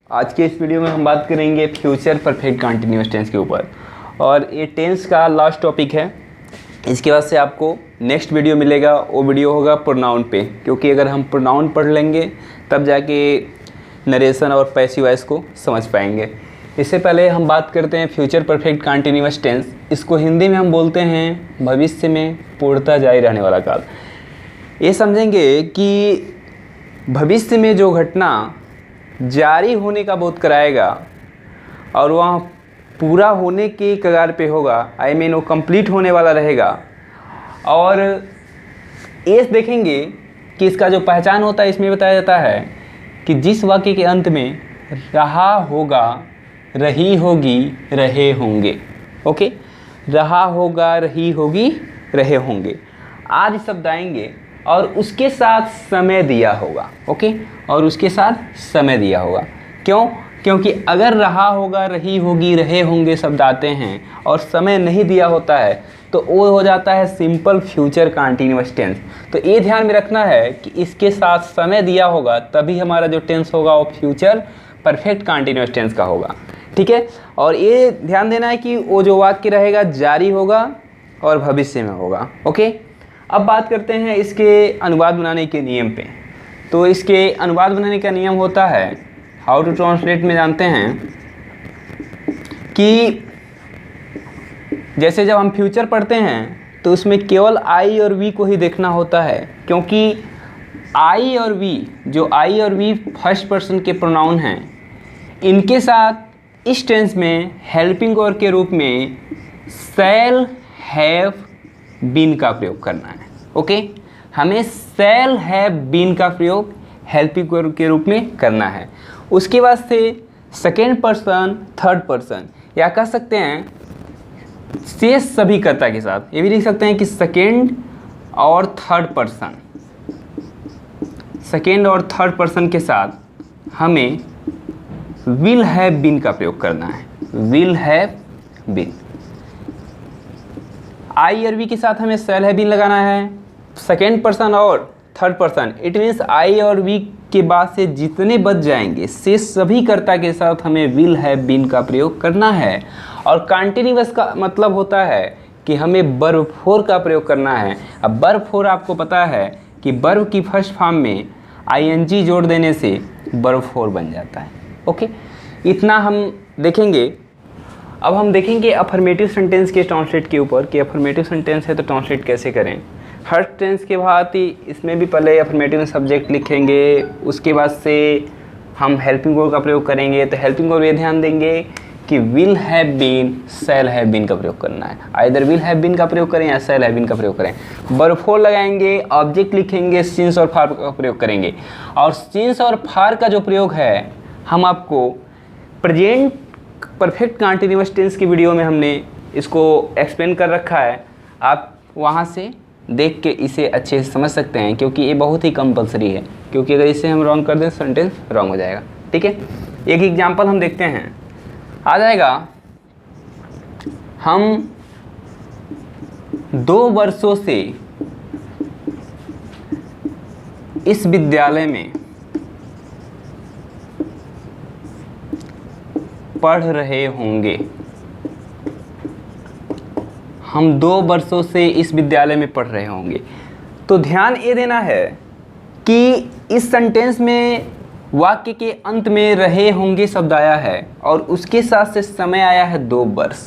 आज के इस वीडियो में हम बात करेंगे फ्यूचर परफेक्ट कंटिन्यूअस टेंस के ऊपर, और ये टेंस का लास्ट टॉपिक है। इसके बाद से आपको नेक्स्ट वीडियो मिलेगा, वो वीडियो होगा प्रोनाउन पे, क्योंकि अगर हम प्रोनाउन पढ़ लेंगे तब जाके नरेशन और पैसिव वॉइस को समझ पाएंगे। इससे पहले हम बात करते हैं फ्यूचर परफेक्ट कंटिन्यूअस टेंस। इसको हिंदी में हम बोलते हैं भविष्य में पूर्णता जारी रहने वाला काल। ये समझेंगे कि भविष्य में जो घटना जारी होने का बोध कराएगा और वह पूरा होने के कगार पे होगा, वो कंप्लीट होने वाला रहेगा। और ये देखेंगे कि इसका जो पहचान होता है, इसमें बताया जाता है कि जिस वाक्य के अंत में रहा होगा, रही होगी, रहे होंगे। ओके, रहा होगा, रही होगी, रहे होंगे आदि शब्द आएंगे और उसके साथ समय दिया होगा। ओके, और उसके साथ समय दिया होगा। क्यों? क्योंकि अगर रहा होगा, रही होगी, रहे होंगे शब्द आते हैं और समय नहीं दिया होता है तो वो हो जाता है सिंपल फ्यूचर कंटिन्यूअस टेंस। तो ये ध्यान में रखना है कि इसके साथ समय दिया होगा तभी हमारा जो टेंस होगा वो फ्यूचर परफेक्ट कंटिन्यूअस टेंस का होगा। ठीक है, और ये ध्यान देना है कि वो जो वाक्य रहेगा जारी होगा और भविष्य में होगा। ओके, अब बात करते हैं इसके अनुवाद बनाने के नियम पे। तो इसके अनुवाद बनाने का नियम होता है, हाउ टू ट्रांसलेट में जानते हैं कि जैसे जब हम फ्यूचर पढ़ते हैं तो उसमें केवल आई और वी को ही देखना होता है, क्योंकि आई और वी, जो आई और वी फर्स्ट पर्सन के प्रोनाउन हैं, इनके साथ इस टेंस में हेल्पिंग वर्ब के रूप में शैल, हैव, बीन का प्रयोग करना है। ओके, हमें शैल, हैव, बीन का प्रयोग हेल्पिंग वर्ब के रूप में करना है। उसके बाद से सेकेंड पर्सन, थर्ड पर्सन, या कह सकते हैं शेष सभी कर्ता के साथ। ये भी लिख सकते हैं कि सेकेंड और थर्ड पर्सन, सेकेंड और थर्ड पर्सन के साथ हमें विल हैव बीन का प्रयोग करना है। Will have been. आई और वी के साथ हमें शैल हैव बीन लगाना है। सेकेंड पर्सन और third person, it means I और वी के बाद से जितने बच जाएंगे शेष सभी कर्ता के साथ हमें विल हैव बीन का प्रयोग करना है। और कंटिन्यूअस का मतलब होता है कि हमें वर्ब फोर का प्रयोग करना है। अब वर्ब फोर आपको पता है कि वर्ब की फर्स्ट फॉर्म में आईएनजी जोड़ देने से वर्ब फोर बन जाता है। ओके, इतना हम देखेंगे। अब हम देखेंगे अफर्मेटिव सेंटेंस के ट्रांसलेट के ऊपर कि अफर्मेटिव सेंटेंस है तो ट्रांसलेट कैसे करें। हर टेंस के बाद ही इसमें भी पहले अफर्मेटिव सब्जेक्ट लिखेंगे, उसके बाद से हम हेल्पिंग वर्ब का प्रयोग करेंगे। तो हेल्पिंग वर्ब ये ध्यान देंगे कि will have been, shall have been का प्रयोग करना है। आइदर विल हैव बीन का प्रयोग करें या शैल हैव बीन का प्रयोग करें। वर्ब फोर लगाएंगे, ऑब्जेक्ट लिखेंगे, सिंस और फार का प्रयोग करेंगे। और सिंस और फार का जो प्रयोग है हम आपको प्रेजेंट परफेक्ट कंटिन्यूअस टेंस की वीडियो में हमने इसको एक्सप्लेन कर रखा है। आप वहाँ से देख के इसे अच्छे से समझ सकते हैं, क्योंकि ये बहुत ही कंपलसरी है, क्योंकि अगर इसे हम रॉन्ग कर दें सेंटेंस रॉन्ग हो जाएगा। ठीक है, एक एग्जांपल हम देखते हैं, आ जाएगा। हम 2 वर्षों से इस विद्यालय में पढ़ रहे होंगे। हम 2 वर्षों से इस विद्यालय में पढ़ रहे होंगे। तो ध्यान ये देना है कि इस सेंटेंस में वाक्य के अंत में रहे होंगे शब्द आया है और उसके साथ से समय आया है 2 वर्ष।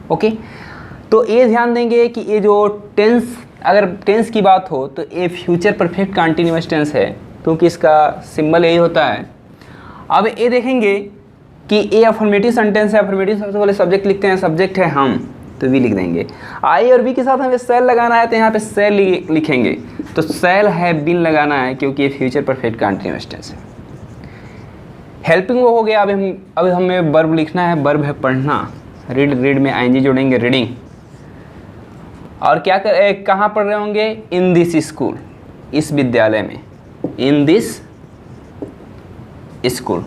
ओके, तो ये ध्यान देंगे कि ये जो टेंस, अगर टेंस की बात हो तो ये फ्यूचर परफेक्ट कंटिन्यूअस टेंस है, क्योंकि इसका सिंबल यही होता है। अब ये देखेंगे कि ये अफर्मेटिव सेंटेंस है। अफर्मेटिव सबसे पहले सब्जेक्ट लिखते हैं, सब्जेक्ट है हम, तो वी लिख देंगे। आई और वी के साथ हमें शैल लगाना है, तो यहाँ पे शैल लिखेंगे। तो शैल हैव बीन लगाना है, क्योंकि ये फ्यूचर परफेक्ट कंटिन्यूअस टेंस है। हेल्पिंग वो हो गया। अब हमें वर्ब लिखना है। वर्ब है पढ़ना, रीड, रीड में आईएनजी जोड़ेंगे, रीडिंग। और क्या कहाँ पढ़ रहे होंगे? इन दिस स्कूल, इस विद्यालय में, इन दिस स्कूल।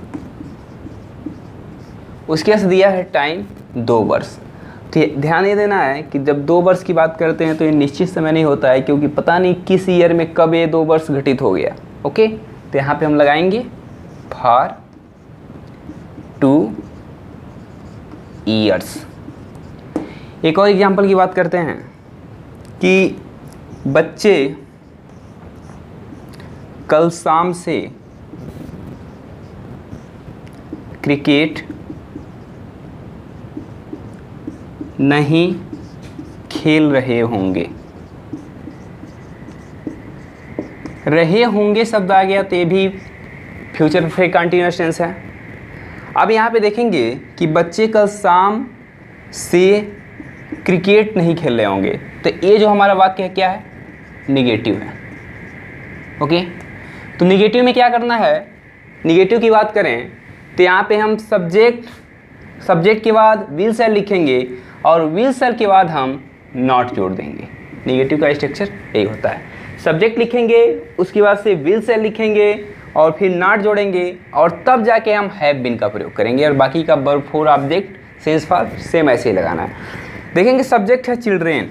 उसके पास दिया है टाइम 2 वर्ष। तो ध्यान ये देना है कि जब 2 वर्ष की बात करते हैं तो ये निश्चित समय नहीं होता है, क्योंकि पता नहीं किस ईयर में कब ये 2 वर्ष घटित हो गया। ओके, तो यहाँ पे हम लगाएंगे फॉर ईयर्स। एक और एग्जाम्पल की बात करते हैं कि बच्चे कल शाम से क्रिकेट नहीं खेल रहे होंगे। रहे होंगे शब्द आ गया तो ये भी फ्यूचर परफेक्ट कंटीन्यूअस टेंस है। अब यहाँ पे देखेंगे कि बच्चे कल शाम से क्रिकेट नहीं खेल रहे होंगे, तो ये जो हमारा वाक्य है क्या है, निगेटिव है। ओके, तो निगेटिव में क्या करना है, निगेटिव की बात करें तो यहाँ पे हम सब्जेक्ट के बाद विल शैल लिखेंगे और विल शैल के बाद हम नॉट जोड़ देंगे। निगेटिव का स्ट्रक्चर यही होता है, सब्जेक्ट लिखेंगे, उसके बाद से विल शैल लिखेंगे और फिर नॉट जोड़ेंगे और तब जाके हम हैव बीन का प्रयोग करेंगे और बाकी का verb for object sense for same ऐसे ही लगाना है। देखेंगे सब्जेक्ट है चिल्ड्रेन,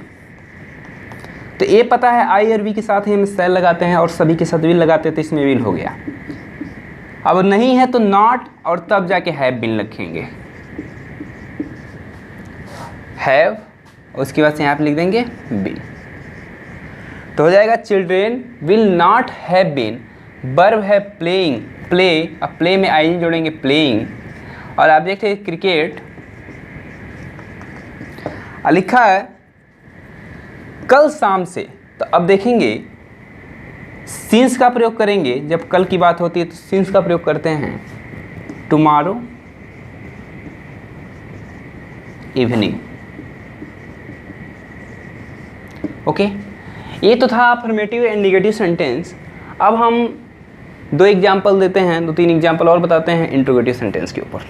तो ये पता है आई और वी के साथ ही हम शैल लगाते हैं और सभी के साथ विल लगाते हैं, तो इसमें विल हो गया। अब नहीं है तो नॉट और तब जाके हैव बीन लिखेंगे, हैव, उसके बाद से यहाँ पे लिख देंगे बीन, तो हो जाएगा children will not have been. Verb है प्लेइंग, प्ले, अब प्ले में आई जोड़ेंगे प्लेइंग और ऑब्जेक्ट है क्रिकेट। लिखा है कल शाम से, तो अब देखेंगे सिंस का प्रयोग करेंगे, जब कल की बात होती है तो सिंस का प्रयोग करते हैं टुमारो इवनिंग। ओके, ये तो था अफर्मेटिव एंड नेगेटिव सेंटेंस। अब हम दो एग्जाम्पल देते हैं, 2-3 एग्जाम्पल और बताते हैं इंट्रोगेटिव सेंटेंस के ऊपर।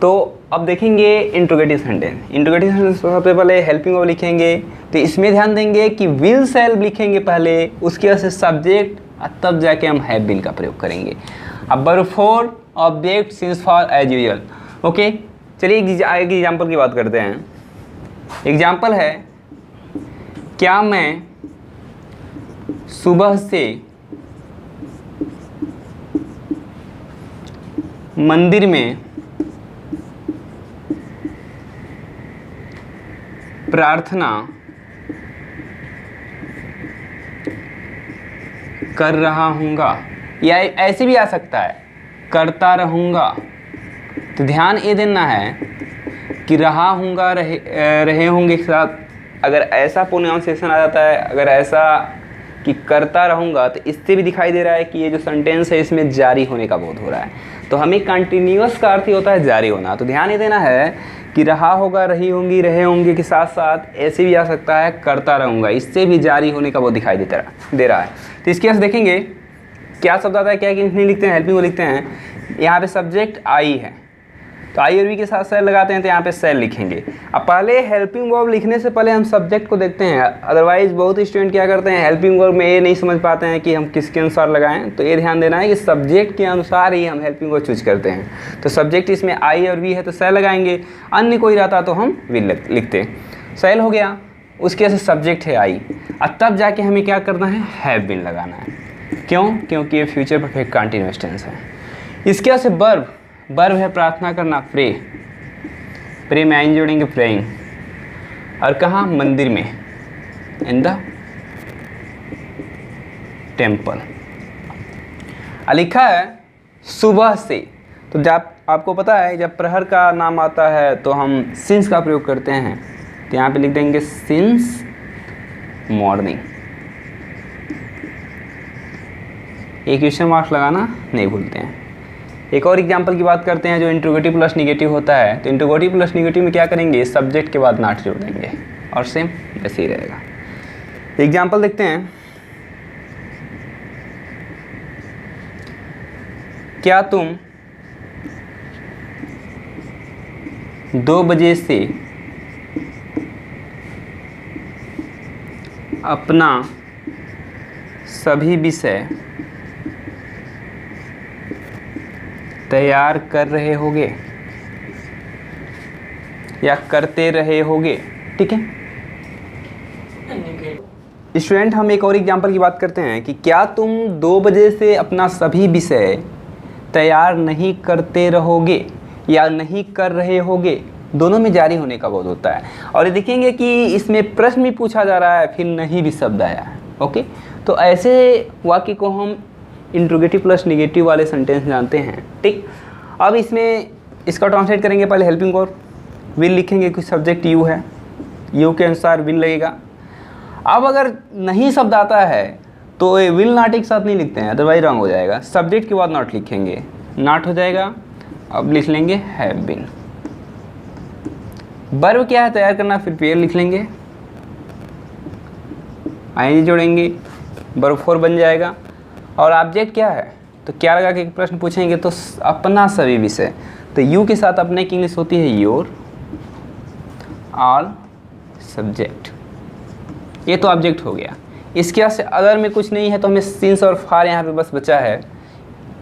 तो अब देखेंगे इंट्रोगेटिव सेंटेंस। इंट्रोगेटिव सेंटेंस सबसे पहले हेल्पिंग वर्ब लिखेंगे, तो इसमें ध्यान देंगे कि विल शैल लिखेंगे पहले, उसके बाद से सब्जेक्ट, तब जाके हम हैव बीन का प्रयोग करेंगे। अब verb for object since for as usual. Okay, चलिए एक एग्जाम्पल की बात करते हैं। एग्जाम्पल है, क्या मैं सुबह से मंदिर में प्रार्थना कर रहा हूँगा, या ऐसे भी आ सकता है करता रहूँगा। तो ध्यान ये देना है कि रहा हूँगा, रहे होंगे के साथ अगर ऐसा प्रोनाउंसिएशन आ जाता है, अगर ऐसा कि करता रहूँगा, तो इससे भी दिखाई दे रहा है कि ये जो सेंटेंस है इसमें जारी होने का बोध हो रहा है। तो हमें कंटिन्यूअस का अर्थ ही होता है जारी होना। तो ध्यान ये देना है कि रहा होगा, रही होंगी, रहे होंगे के साथ साथ ऐसे भी आ सकता है करता रहूँगा, इससे भी जारी होने का बोध दिखाई दे रहा है। तो इसके बाद देखेंगे क्या शब्द आता है, क्या कि नहीं लिखते हैं, हेल्पिंग वो लिखते हैं। यहाँ पे सब्जेक्ट आई है, तो आई और वी के साथ शैल लगाते हैं, तो यहाँ पे शैल लिखेंगे। अब पहले हेल्पिंग वर्ब लिखने से पहले हम सब्जेक्ट को देखते हैं, अदरवाइज बहुत स्टूडेंट क्या करते हैं हेल्पिंग वर्ब में ये नहीं समझ पाते हैं कि हम किसके अनुसार लगाएं। तो ये ध्यान देना है कि सब्जेक्ट के अनुसार ही हम हेल्पिंग वर्ब चूज करते हैं। तो सब्जेक्ट इसमें आई और वी है तो शैल लगाएंगे, अन्य कोई रहता तो हम विल लिखते। शैल हो गया, उसके से सब्जेक्ट है आई, और तब जाके हमें क्या करना है, हैव बीन लगाना है। क्यों? क्योंकि ये फ्यूचर परफेक्ट कंटीन्यूअस टेंस है। इसके से वर्ब है प्रार्थना करना, प्रे, प्रे में आइन जोड़ेंगे प्रेइंग, और कहाँ, मंदिर में, इन द टेम्पल। लिखा है सुबह से, तो जब आपको पता है जब प्रहर का नाम आता है तो हम सिंस का प्रयोग करते हैं, तो यहाँ पे लिख देंगे सिंस मॉर्निंग। एक क्वेश्चन मार्क्स लगाना नहीं भूलते हैं। एक और एग्जाम्पल की बात करते हैं जो इंट्रोगेटिव प्लस निगेटिव होता है। तो इंट्रोगेटिव प्लस निगेटिव में क्या करेंगे, सब्जेक्ट के बाद नॉट जोड़ देंगे और सेम ऐसे ही रहेगा। एग्जाम्पल देखते हैं, क्या तुम 2 बजे से अपना सभी विषय तैयार कर रहे होगे या करते रहे होगे? ठीक है स्टूडेंट, हम एक और एग्जाम्पल की बात करते हैं कि क्या तुम 2 बजे से अपना सभी विषय तैयार नहीं करते रहोगे या नहीं कर रहे होगे। दोनों में जारी होने का बोध होता है। और ये देखेंगे कि इसमें प्रश्न भी पूछा जा रहा है, फिर नहीं भी शब्द आया है। ओके, तो ऐसे वाक्य को हम इंट्रोगेटिव प्लस निगेटिव वाले सेंटेंस जानते हैं। ठीक, अब इसमें इसका ट्रांसलेट करेंगे। पहले हेल्पिंग वर्ब विल लिखेंगे, कुछ सब्जेक्ट यू है, यू के अनुसार विल लगेगा। अब अगर नहीं शब्द आता है तो ये विल नॉट एक साथ नहीं लिखते हैं, अदरवाइज रॉन्ग हो जाएगा। सब्जेक्ट के बाद नॉट लिखेंगे, नॉट हो जाएगा। अब लिख लेंगे हैव बीन। वर्ब क्या है, तैयार करना, फिर पेयर लिख लेंगे, आईएनजी जोड़ेंगे, वर्ब 4 बन जाएगा। और ऑब्जेक्ट क्या है, तो क्या लगा के प्रश्न पूछेंगे तो अपना सभी विषय, तो यू के साथ अपने की इंग्लिश होती है योर, ऑल सब्जेक्ट। ये तो ऑब्जेक्ट हो गया। इसके बाद से अदर में कुछ नहीं है, तो हमें सिंस और फार यहाँ पे बस बचा है।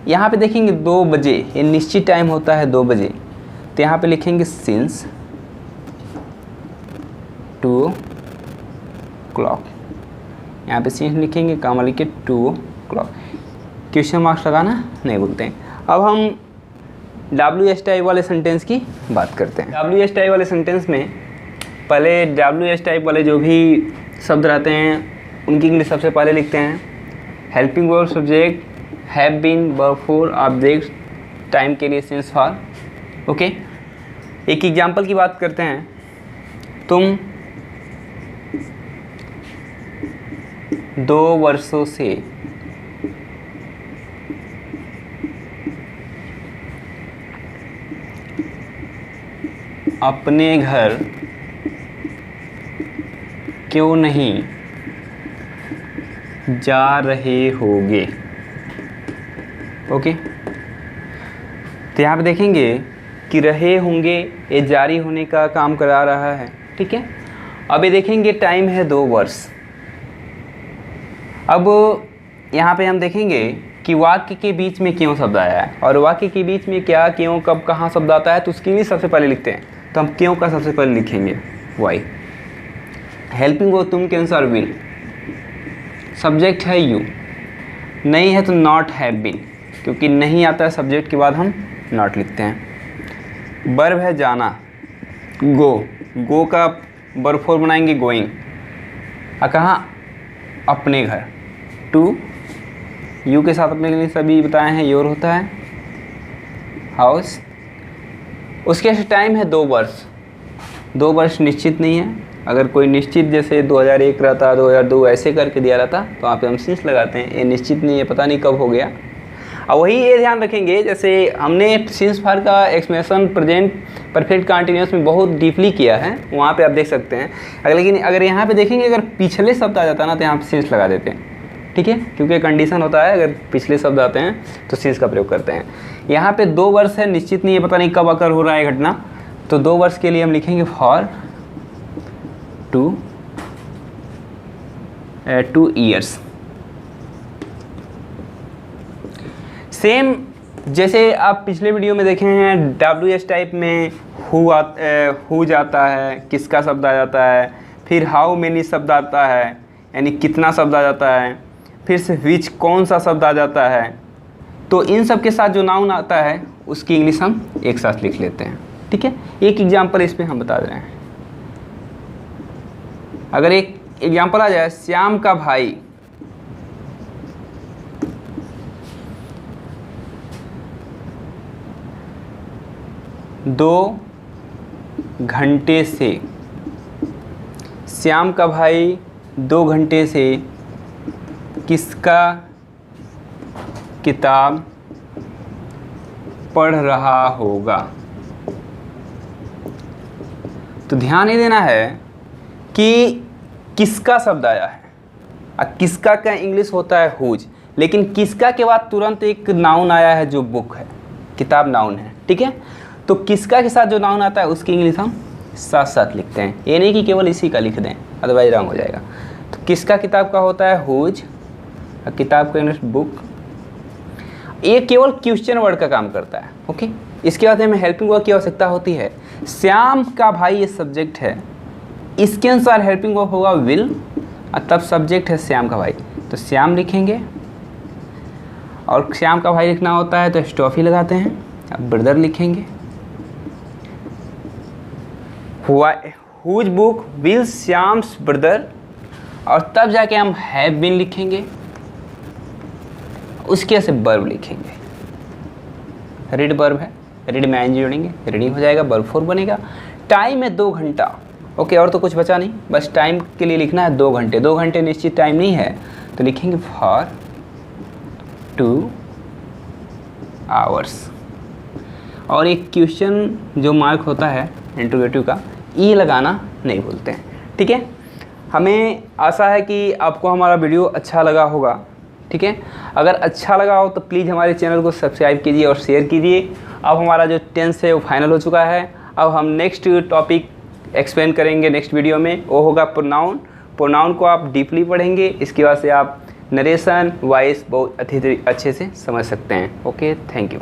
यहाँ पे देखेंगे 2 बजे, ये निश्चित टाइम होता है 2 बजे, तो यहाँ पे लिखेंगे सिंस 2 o'clock। यहाँ पे सिंस लिखेंगे, कामा लिखे 2 o'clock। क्वेश्चन मार्क्स लगाना नहीं भूलते हैं। अब हम WH टाइप वाले सेंटेंस की बात करते हैं। WH टाइप वाले सेंटेंस में पहले WH टाइप वाले जो भी शब्द रहते हैं उनकी इंग्लिश सबसे पहले लिखते हैं। Helping verb subject, have been verb 4, object time के लिए सिंस फॉर। ओके, एक एग्जांपल की बात करते हैं। तुम 2 वर्षों से अपने घर क्यों नहीं जा रहे होगे। ओके, तो यहाँ पे देखेंगे कि रहे होंगे, ये जारी होने का काम करा रहा है। ठीक है, अब ये देखेंगे टाइम है 2 वर्ष। अब यहाँ पे हम देखेंगे कि वाक्य के बीच में क्यों शब्द आया है, और वाक्य के बीच में क्या, क्यों, कब, कहाँ शब्द आता है, तो उसकी भी सबसे पहले लिखते हैं। तो हम क्यों का सबसे पहले लिखेंगे वाई। हेल्पिंग वर्ब तुम के अनुसार विल, सब्जेक्ट है यू, नहीं है तो नॉट हैव बीन, क्योंकि नहीं आता है सब्जेक्ट के बाद हम नॉट लिखते हैं। वर्ब है जाना, गो, गो का वर्ब 4 बनाएंगे गोइंग। कहाँ, अपने घर, टू, यू के साथ अपने के लिए सभी बताए हैं योर होता है, हाउस। उसके टाइम है 2 वर्ष। 2 वर्ष निश्चित नहीं है, अगर कोई निश्चित जैसे 2001 रहता, 2002 ऐसे करके दिया रहता तो वहाँ पे हम सिंस लगाते हैं। ये निश्चित नहीं है, पता नहीं कब हो गया। और वही ये ध्यान रखेंगे, जैसे हमने सिंस फार का एक्सप्रेशन प्रेजेंट परफेक्ट कंटिन्यूअस में बहुत डीपली किया है, वहाँ पे आप देख सकते हैं। लेकिन अगर यहाँ पे देखेंगे, अगर पिछले शब्द आ जाता ना तो यहाँ पे सिंस लगा देते हैं। ठीक है, क्योंकि कंडीशन होता है, अगर पिछले शब्द आते हैं तो सिंस का प्रयोग करते हैं। यहाँ पे 2 वर्ष है, निश्चित नहीं है, पता नहीं कब अकर हो रहा है घटना, तो 2 वर्ष के लिए हम लिखेंगे फॉर 2 years। सेम जैसे आप पिछले वीडियो में देखे हैं, WH टाइप में हु जाता है, किसका शब्द आ जाता है, फिर हाउ मेनी शब्द आता है, यानी कितना शब्द आ जाता है, फिर से विच कौन सा शब्द आ जाता है। तो इन सब के साथ जो नाउन आता है उसकी इंग्लिश हम एक साथ लिख लेते हैं। ठीक है, एक एग्जांपल इस पे हम बता रहे हैं। अगर एक एग्जांपल आ जाए, श्याम का भाई दो घंटे से, श्याम का भाई 2 घंटे से किसका किताब पढ़ रहा होगा। तो ध्यान ये देना है कि किसका शब्द आया है, किसका का इंग्लिश होता है हुज, लेकिन किसका के बाद तुरंत एक नाउन आया है जो बुक है, किताब नाउन है। ठीक है, तो किसका के साथ जो नाउन आता है उसकी इंग्लिश हम साथ साथ लिखते हैं, ये नहीं कि केवल इसी का लिख दें, अदरवाइज रॉन्ग हो जाएगा। तो किसका किताब का होता है हुज, किताब का इंग्लिश बुक। ये केवल क्वेश्चन वर्ड का काम करता है। ओके, इसके बाद हमें हेल्पिंग वर्ब की आवश्यकता होती है। श्याम का भाई ये सब्जेक्ट है, इसके अनुसार हेल्पिंग वर्ब होगा विल, और तब सब्जेक्ट है श्याम का भाई, तो श्याम लिखेंगे। और श्याम का भाई लिखना होता है तो स्टॉफी लगाते हैं, अब ब्रदर लिखेंगे। Whose book will Shyam's brother, और तब जाके हम हैव बीन लिखेंगे, उसके से वर्ब लिखेंगे। रीड वर्ब है, रीड में आईएनजी जोड़ेंगे, रीडिंग हो जाएगा, वर्ब फॉर्म बनेगा। टाइम है 2 घंटा। ओके, और तो कुछ बचा नहीं, बस टाइम के लिए लिखना है 2 घंटे। 2 घंटे निश्चित टाइम नहीं है, तो लिखेंगे फॉर 2 आवर्स। और एक क्वेश्चन जो मार्क होता है इंटरोगेटिव का, ई लगाना नहीं भूलते हैं। ठीक है, हमें आशा है कि आपको हमारा वीडियो अच्छा लगा होगा। ठीक है, अगर अच्छा लगा हो तो प्लीज़ हमारे चैनल को सब्सक्राइब कीजिए और शेयर कीजिए। अब हमारा जो टेंस है वो फाइनल हो चुका है। अब हम नेक्स्ट टॉपिक एक्सप्लेन करेंगे नेक्स्ट वीडियो में, वो होगा प्रोनाउन। प्रोनाउन को आप डीपली पढ़ेंगे, इसके बाद से आप नरेशन वॉइस बहुत अच्छे से समझ सकते हैं। Okay, thank you.